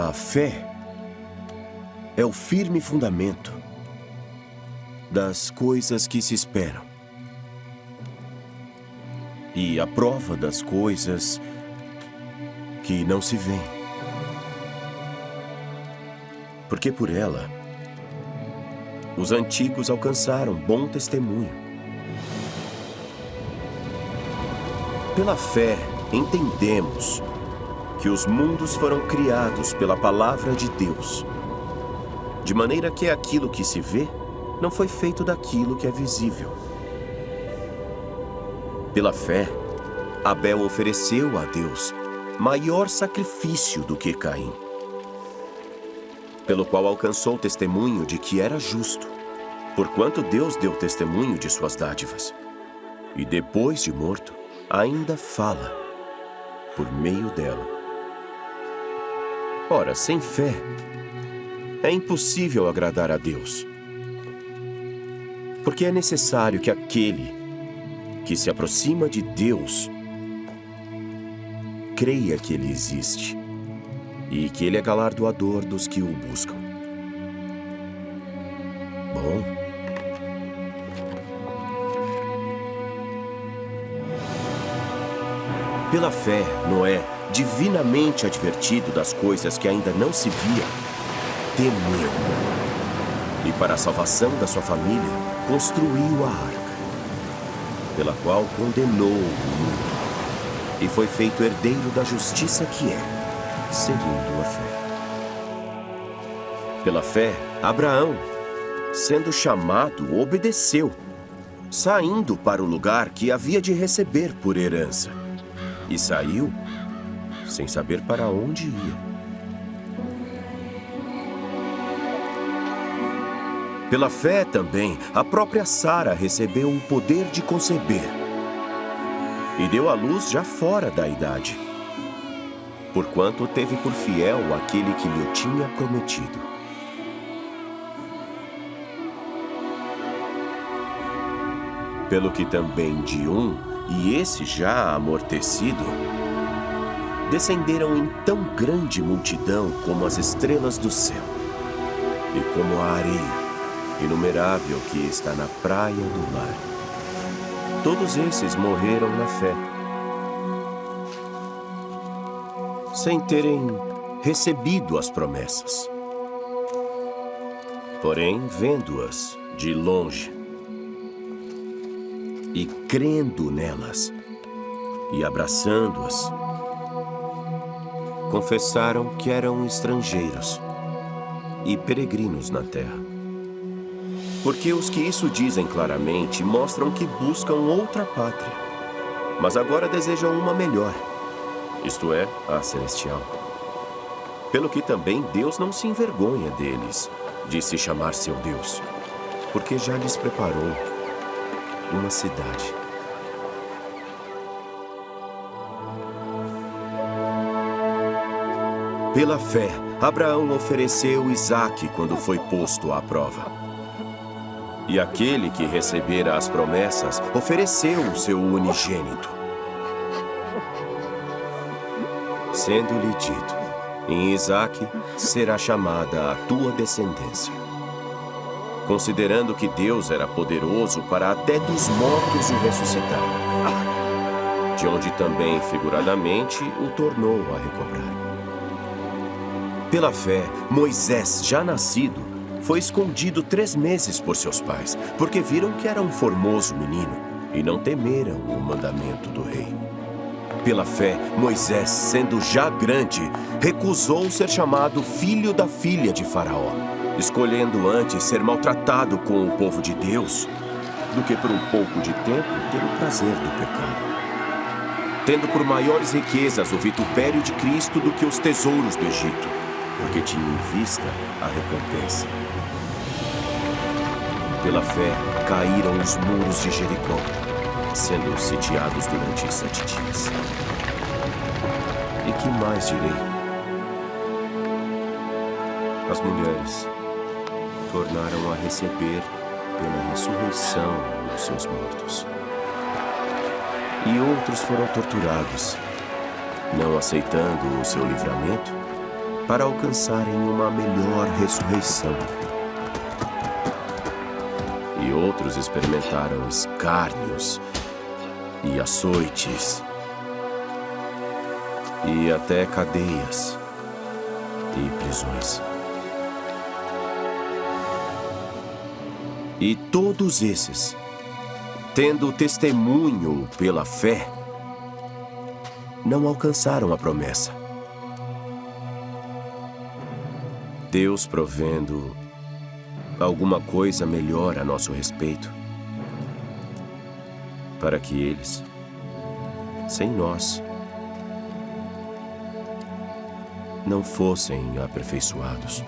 A fé é o firme fundamento das coisas que se esperam e a prova das coisas que não se veem. Porque por ela, os antigos alcançaram bom testemunho. Pela fé, entendemos que os mundos foram criados pela palavra de Deus, de maneira que aquilo que se vê não foi feito daquilo que é visível. Pela fé, Abel ofereceu a Deus maior sacrifício do que Caim, pelo qual alcançou o testemunho de que era justo, porquanto Deus deu testemunho de suas dádivas. E depois de morto, ainda fala por meio dela. Ora, sem fé, é impossível agradar a Deus, porque é necessário que aquele que se aproxima de Deus creia que Ele existe e que Ele é galardoador dos que o buscam. Bom, pela fé, Noé, divinamente advertido das coisas que ainda não se via, temeu. E para a salvação da sua família, construiu a arca, pela qual condenou o mundo, e foi feito herdeiro da justiça que é, segundo a fé. Pela fé, Abraão, sendo chamado, obedeceu, saindo para o lugar que havia de receber por herança. E saiu sem saber para onde ia. Pela fé também, a própria Sara recebeu o poder de conceber e deu à luz já fora da idade, porquanto teve por fiel aquele que lhe tinha prometido. Pelo que também de um, e esse já amortecido, descenderam em tão grande multidão como as estrelas do céu, e como a areia inumerável que está na praia do mar. Todos esses morreram na fé, sem terem recebido as promessas. Porém, vendo-as de longe e crendo nelas e abraçando-as, confessaram que eram estrangeiros e peregrinos na terra. Porque os que isso dizem claramente mostram que buscam outra pátria, mas agora desejam uma melhor, isto é, a celestial. Pelo que também Deus não se envergonha deles, de se chamar seu Deus, porque já lhes preparou uma cidade. Pela fé, Abraão ofereceu Isaque quando foi posto à prova. E aquele que recebera as promessas ofereceu o seu unigênito, sendo-lhe dito: em Isaque será chamada a tua descendência. Considerando que Deus era poderoso para até dos mortos o ressuscitar, de onde também figuradamente o tornou a recobrar. Pela fé, Moisés, já nascido, foi escondido 3 meses por seus pais, porque viram que era um formoso menino e não temeram o mandamento do rei. Pela fé, Moisés, sendo já grande, recusou ser chamado filho da filha de Faraó, escolhendo antes ser maltratado com o povo de Deus, do que por um pouco de tempo ter o prazer do pecado, tendo por maiores riquezas o vitupério de Cristo do que os tesouros do Egito, porque tinha em vista a recompensa. Pela fé, caíram os muros de Jericó, sendo sitiados durante 7 dias. E que mais direi? As mulheres tornaram a receber pela ressurreição os seus mortos. E outros foram torturados, não aceitando o seu livramento, para alcançarem uma melhor ressurreição. E outros experimentaram escárnios e açoites e até cadeias e prisões. E todos esses, tendo testemunho pela fé, não alcançaram a promessa. Deus provendo alguma coisa melhor a nosso respeito, para que eles, sem nós, não fossem aperfeiçoados.